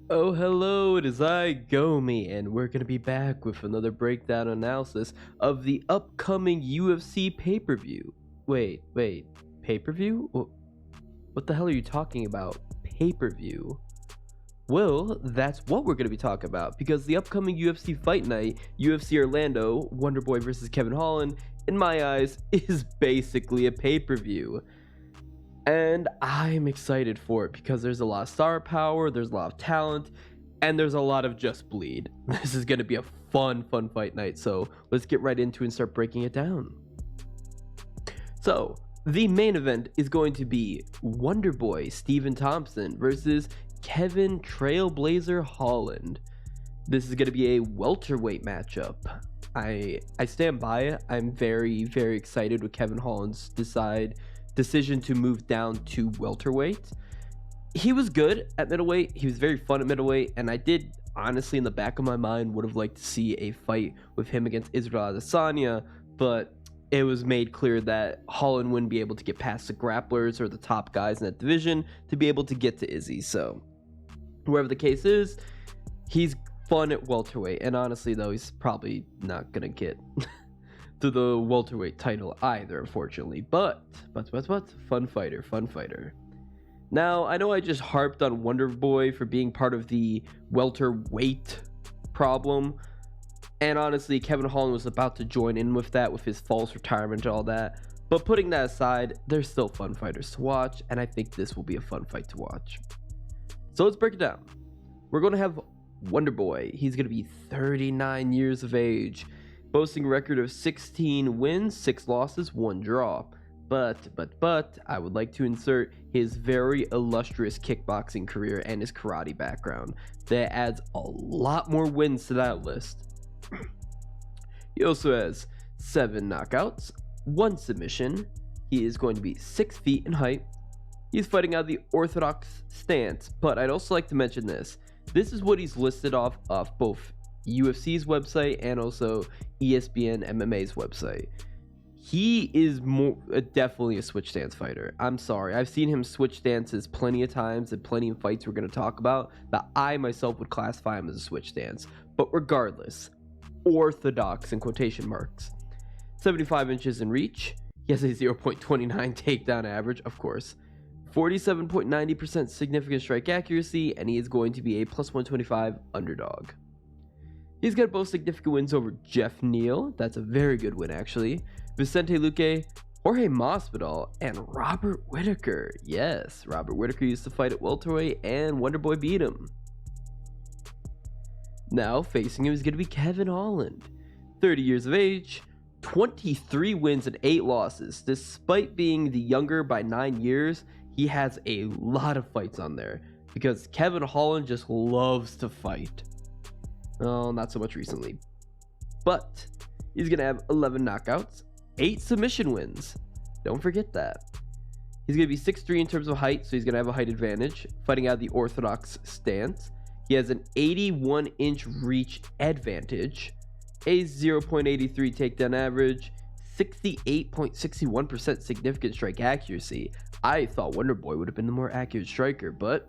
Oh, hello, it is I, Gomi, and we're going to be back with another breakdown analysis of the upcoming UFC pay-per-view. Wait, pay-per-view? What the hell are you talking about? Pay-per-view? Well, that's what we're going to be talking about, because the upcoming UFC Fight Night, UFC Orlando, Wonderboy versus Kevin Holland, in my eyes, is basically a pay-per-view. And I'm excited for it because there's a lot of star power, there's a lot of talent, and there's a lot of just bleed. This is going to be a fun fight night. So let's get right into it and start breaking it down. So the main event is going to be Wonderboy Stephen Thompson versus Kevin Trailblazer Holland. This is going to be a welterweight matchup. I stand by it. I'm very excited with Kevin Holland's decision to move down to welterweight. He was good at middleweight. He was very fun at middleweight, and I did honestly, in the back of my mind, would have liked to see a fight with him against Israel Adesanya, but it was made clear that Holland wouldn't be able to get past the grapplers or the top guys in that division to be able to get to Izzy. So whoever the case is, he's fun at welterweight, and honestly though, he's probably not gonna get to the welterweight title either, unfortunately. But fun fighter. Now, I know I just harped on Wonderboy for being part of the welterweight problem, and honestly, Kevin Holland was about to join in with that with his false retirement and all that. But putting that aside, there's still fun fighters to watch, and I think this will be a fun fight to watch. So let's break it down. We're going to have Wonderboy. He's going to be 39 years of age, boasting a record of 16 wins, 6 losses, 1 draw. But I would like to insert his very illustrious kickboxing career and his karate background. That adds a lot more wins to that list. He also has 7 knockouts, 1 submission. He is going to be 6 feet in height. He's fighting out of the orthodox stance, but I'd also like to mention this. This is what he's listed off both UFC's website and also ESPN MMA's website. He is definitely a switch stance fighter. I'm sorry, I've seen him switch stances plenty of times and plenty of fights we're going to talk about that I myself would classify him as a switch stance. But regardless, orthodox in quotation marks. 75 inches in reach. He has a 0.29 takedown average, of course. 47.90% significant strike accuracy, and he is going to be a plus 125 underdog. He's got both significant wins over Jeff Neal. That's a very good win, actually. Vicente Luque, Jorge Masvidal, and Robert Whittaker. Yes, Robert Whittaker used to fight at welterweight, and Wonderboy beat him. Now, facing him is going to be Kevin Holland. 30 years of age, 23 wins and 8 losses. Despite being the younger by 9 years, he has a lot of fights on there because Kevin Holland just loves to fight. Well, not so much recently. But he's going to have 11 knockouts, 8 submission wins. Don't forget that. He's going to be 6'3" in terms of height, so he's going to have a height advantage, fighting out of the orthodox stance. He has an 81-inch reach advantage, a 0.83 takedown average, 68.61% significant strike accuracy. I thought Wonderboy would have been the more accurate striker, but...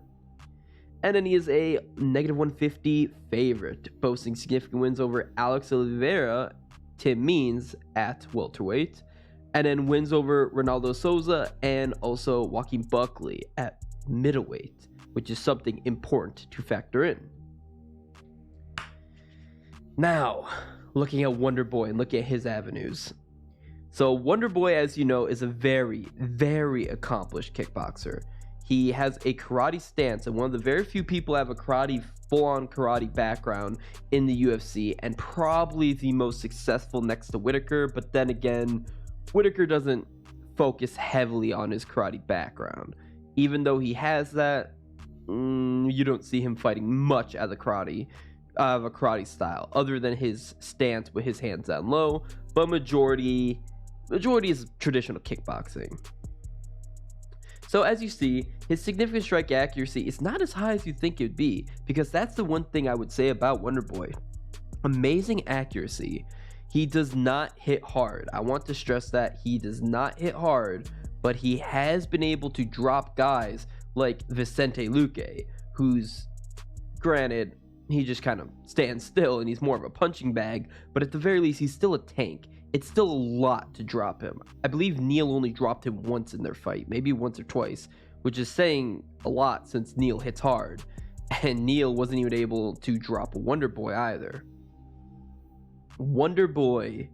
And then he is a negative 150 favorite, boasting significant wins over Alex Oliveira, Tim Means at welterweight, and then wins over Ronaldo Souza and also Joaquin Buckley at middleweight, which is something important to factor in. Now, looking at Wonderboy and looking at his avenues. So Wonderboy, as you know, is a very accomplished kickboxer. He has a karate stance, and one of the very few people have a full-on karate background in the UFC, and probably the most successful next to Whittaker. But then again, Whittaker doesn't focus heavily on his karate background. Even though he has that, you don't see him fighting much as a karate style, other than his stance with his hands down low. But majority is traditional kickboxing. So as you see, his significant strike accuracy is not as high as you think it would be, because that's the one thing I would say about Wonderboy. Amazing accuracy. He does not hit hard. I want to stress that he does not hit hard, but he has been able to drop guys like Vicente Luque, whose Granted, he just kind of stands still and he's more of a punching bag, but at the very least, he's still a tank. It's still a lot to drop him. I believe Neil only dropped him once in their fight, maybe once or twice, which is saying a lot since Neil hits hard. And Neil wasn't even able to drop Wonderboy either. Wonderboy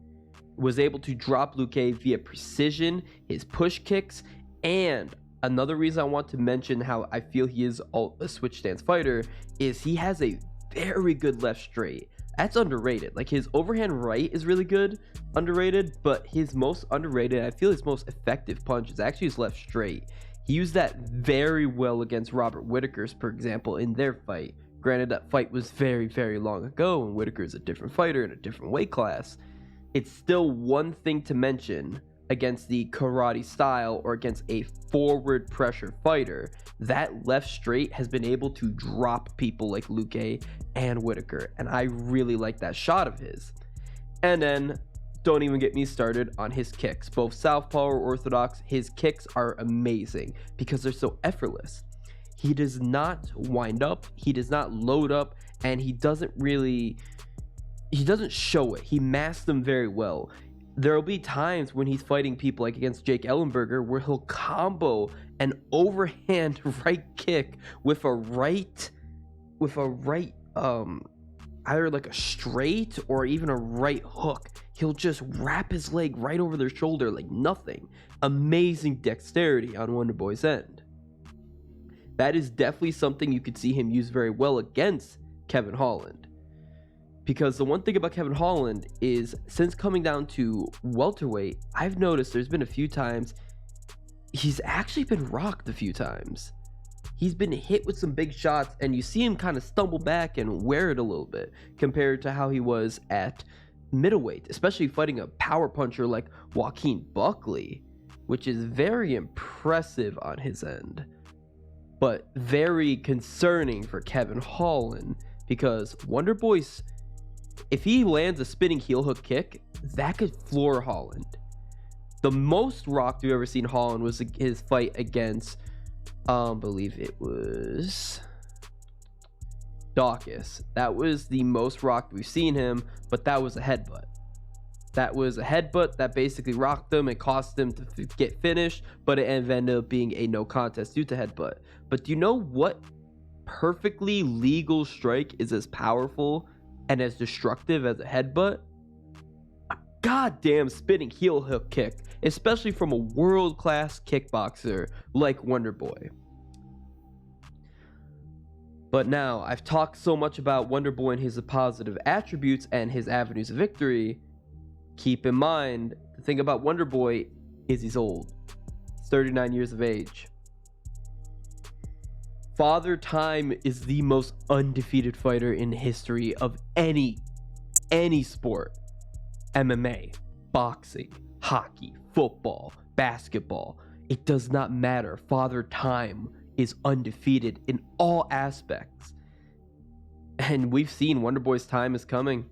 was able to drop Luke via precision, his push kicks, and another reason I want to mention how I feel he is a switch stance fighter is he has a very good left straight. That's underrated. Like, his overhand right is really good, underrated, but his most underrated, I feel his most effective punch is actually his left straight. He used that very well against Robert Whittaker's, for example, in their fight. Granted, that fight was very, very long ago, and Whittaker's a different fighter in a different weight class. It's still one thing to mention against the karate style or against a forward pressure fighter. That left straight has been able to drop people like Luke and Whittaker, and I really like that shot of his. And then don't even get me started on his kicks. Both southpaw or orthodox, his kicks are amazing because they're so effortless. He does not wind up, he does not load up, and he doesn't show it. He masks them very well. There will be times when he's fighting people like against Jake Ellenberger where he'll combo an overhand right kick with a right either like a straight or even a right hook. He'll just wrap his leg right over their shoulder like nothing. Amazing dexterity on Wonderboy's end. That is definitely something you could see him use very well against Kevin Holland. Because the one thing about Kevin Holland is, since coming down to welterweight, I've noticed there's been a few times he's actually been rocked a few times. He's been hit with some big shots, and you see him kind of stumble back and wear it a little bit compared to how he was at middleweight, especially fighting a power puncher like Joaquin Buckley, which is very impressive on his end, but very concerning for Kevin Holland because Wonderboy's, if he lands a spinning heel hook kick, that could floor Holland. The most rocked we've ever seen Holland was his fight against, I believe it was Dawkins. That was the most rocked we've seen him, but that was a headbutt. That was a headbutt that basically rocked him and cost him to get finished, but it ended up being a no contest due to headbutt. But do you know what perfectly legal strike is as powerful and as destructive as a headbutt? A goddamn spinning heel hook kick, especially from a world-class kickboxer like Wonderboy. But now, I've talked so much about Wonderboy and his positive attributes and his avenues of victory. Keep in mind, the thing about Wonderboy is he's old. He's 39 years of age. Father Time is the most undefeated fighter in the history of any sport. MMA, boxing, hockey, football, basketball. It does not matter. Father Time is undefeated in all aspects. And we've seen Wonderboy's time is coming.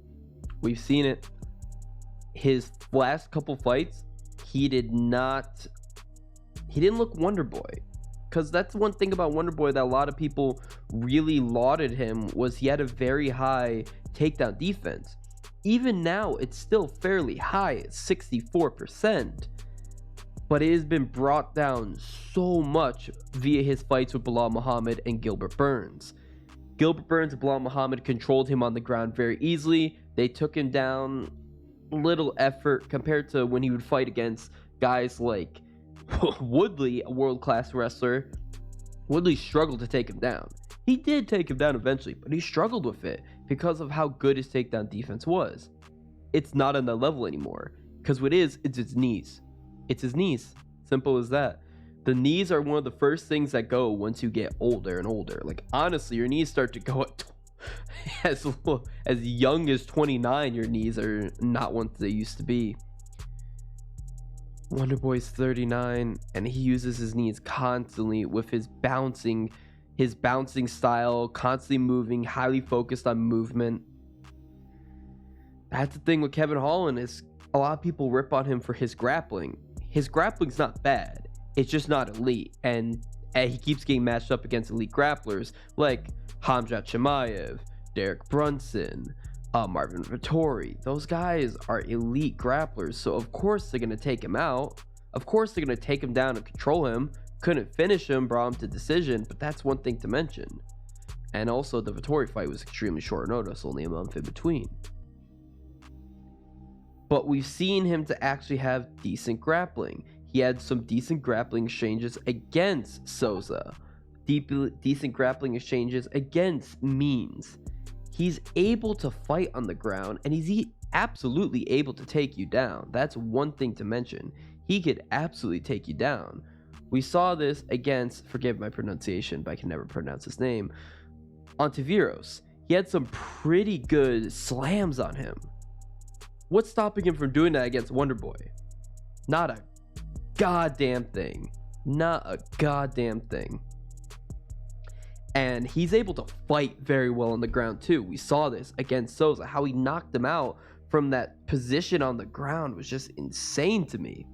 We've seen it. His last couple fights, he didn't look Wonderboy. Because that's one thing about Wonderboy that a lot of people really lauded him, was he had a very high takedown defense. Even now, it's still fairly high at 64%. But it has been brought down so much via his fights with Bilal Muhammad and Gilbert Burns. Gilbert Burns and Bilal Muhammad controlled him on the ground very easily. They took him down little effort compared to when he would fight against guys like Woodley, a world-class wrestler. Woodley struggled to take him down. He did take him down eventually, but he struggled with it because of how good his takedown defense was. It's not on that level anymore, because what it's his knees. It's his knees. Simple as that. The knees are one of the first things that go once you get older and older. Like, honestly, your knees start to go at as young as 29. Your knees are not what they used to be. Wonderboy's 39, and he uses his knees constantly with his bouncing style, constantly moving, highly focused on movement. That's the thing with Kevin Holland, is a lot of people rip on him for his grappling. His grappling's not bad. It's just not elite, and he keeps getting matched up against elite grapplers like Hamzat Chimaev, Derek Brunson, Marvin Vettori. Those guys are elite grapplers, so of course they're going to take him out. Of course they're going to take him down and control him. Couldn't finish him, brought him to decision, but that's one thing to mention. And also the Vettori fight was extremely short notice, only a month in between. But we've seen him to actually have decent grappling. He had some decent grappling exchanges against Souza. Decent grappling exchanges against Means. He's able to fight on the ground, and he's absolutely able to take you down. That's one thing to mention. He could absolutely take you down. We saw this against, forgive my pronunciation, but I can never pronounce his name, Ontiveros. He had some pretty good slams on him. What's stopping him from doing that against Wonderboy? Not a goddamn thing. Not a goddamn thing. And he's able to fight very well on the ground too. We saw this against Souza. How he knocked him out from that position on the ground was just insane to me.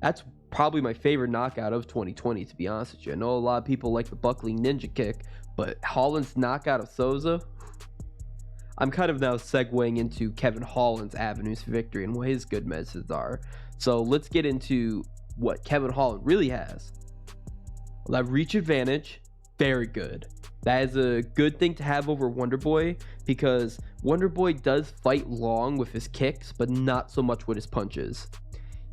That's probably my favorite knockout of 2020, to be honest with you. I know a lot of people like the Buckley Ninja Kick, but Holland's knockout of Souza, I'm kind of now segueing into Kevin Holland's avenues for victory and what his good methods are. So let's get into what Kevin Holland really has. Well, that reach advantage, very good. That is a good thing to have over Wonderboy, because Wonderboy does fight long with his kicks, but not so much with his punches.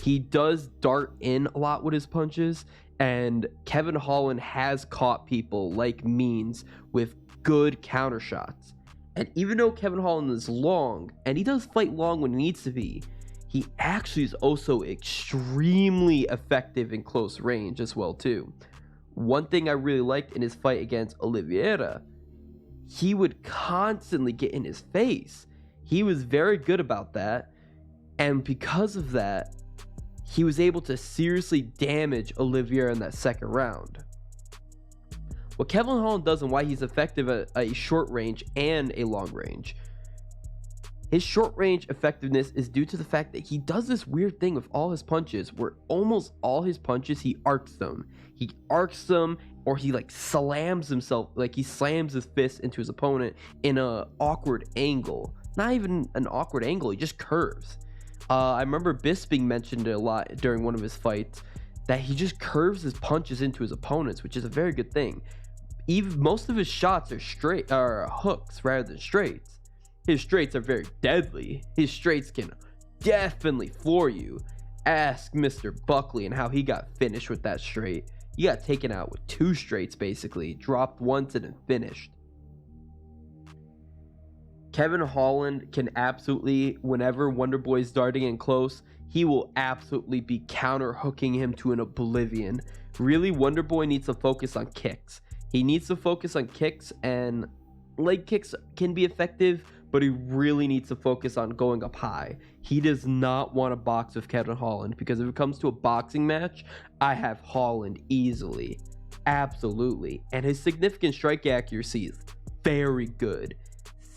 He does dart in a lot with his punches, and Kevin Holland has caught people like Means with good counter shots. And even though Kevin Holland is long, and he does fight long when he needs to be, he actually is also extremely effective in close range as well too. One thing I really liked in his fight against Oliveira, he would constantly get in his face. He was very good about that, and because of that, he was able to seriously damage Oliveira in that second round. What Kevin Holland does and why he's effective at a short range and a long range. His short range effectiveness is due to the fact that he does this weird thing with all his punches where almost all his punches, he arcs them. He arcs them, or he like slams himself, like he slams his fist into his opponent in an awkward angle. Not even an awkward angle, he just curves. I remember Bisping mentioned it a lot during one of his fights, that he just curves his punches into his opponents, which is a very good thing. Even most of his shots are hooks rather than straights. His straights are very deadly. His straights can definitely floor you. Ask Mr. Buckley and how he got finished with that straight. He got taken out with two straights basically, dropped once and then finished. Kevin Holland can absolutely, whenever Wonderboy's darting in close, he will absolutely be counter hooking him to an oblivion. Really, Wonderboy needs to focus on kicks. He needs to focus on kicks, and leg kicks can be effective, but he really needs to focus on going up high. He does not want to box with Kevin Holland, because if it comes to a boxing match, I have Holland easily. Absolutely. And his significant strike accuracy is very good.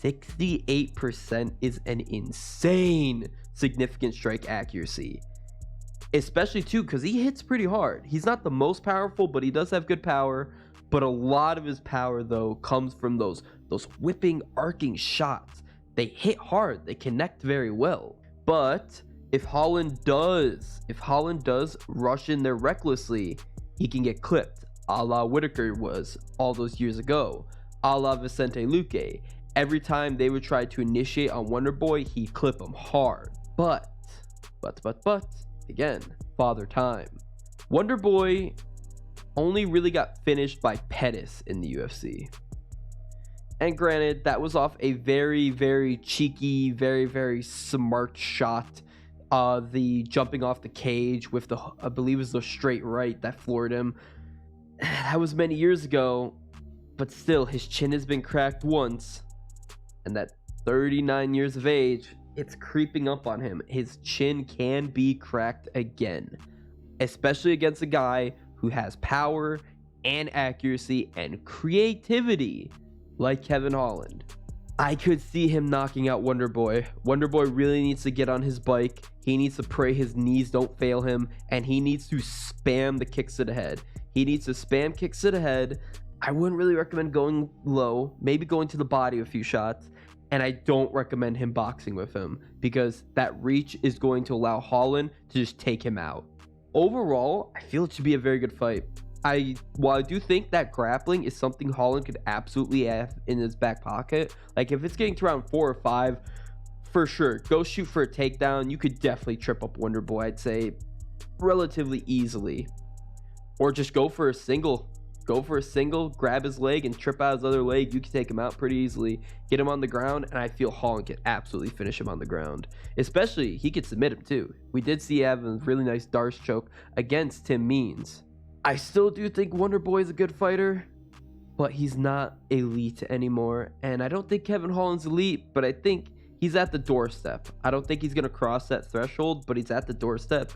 68% is an insane significant strike accuracy. Especially too, because he hits pretty hard. He's not the most powerful, but he does have good power. But a lot of his power, though, comes from those whipping, arcing shots. They hit hard. They connect very well. But if Holland does rush in there recklessly, he can get clipped, a la Whitaker was all those years ago, a la Vicente Luque. Every time they would try to initiate on Wonderboy, he'd clip him hard. But, again, father time. Wonderboy only really got finished by Pettis in the UFC. And granted, that was off a very, very cheeky, very, very smart shot. The jumping off the cage with the, I believe it was the straight right that floored him. That was many years ago, but still, his chin has been cracked once. And at 39 years of age, it's creeping up on him. His chin can be cracked again, especially against a guy who has power and accuracy and creativity like Kevin Holland. I could see him knocking out Wonderboy. Wonderboy really needs to get on his bike. He needs to pray his knees don't fail him, and he needs to spam the kicks to the head. He needs to spam kicks to the head I wouldn't really recommend going low, maybe going to the body a few shots. And I don't recommend him boxing with him because that reach is going to allow Holland to just take him out. Overall, I feel it should be a very good fight. While I do think that grappling is something Holland could absolutely have in his back pocket, like if it's getting to round 4 or 5, for sure, go shoot for a takedown. You could definitely trip up Wonderboy, I'd say, relatively easily. Or just go for a single. Go for a single, grab his leg, and trip out his other leg. You can take him out pretty easily. Get him on the ground, and I feel Holland could absolutely finish him on the ground. Especially, he could submit him too. We did see him have a really nice Darce choke against Tim Means. I still do think Wonderboy is a good fighter, but he's not elite anymore. And I don't think Kevin Holland's elite, but I think he's at the doorstep. I don't think he's going to cross that threshold, but he's at the doorstep,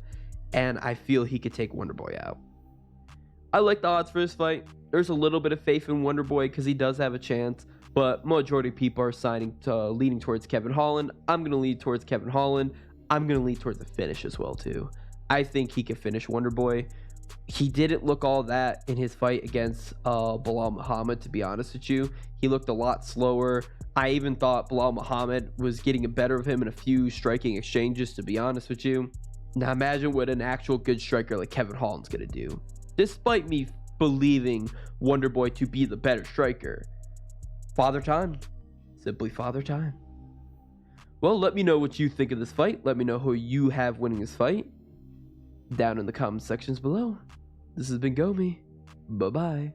and I feel he could take Wonderboy out. I like the odds for this fight. There's a little bit of faith in Wonderboy because he does have a chance, but majority of people are leaning towards Kevin Holland. I'm going to lean towards Kevin Holland. I'm going to lean towards the finish as well, too. I think he can finish Wonderboy. He didn't look all that in his fight against Belal Muhammad, to be honest with you. He looked a lot slower. I even thought Belal Muhammad was getting the better of him in a few striking exchanges, to be honest with you. Now imagine what an actual good striker like Kevin Holland's going to do. Despite me believing Wonderboy to be the better striker. Father time. Simply father time. Well, let me know what you think of this fight. Let me know who you have winning this fight down in the comment sections below. This has been Gomi. Bye-bye.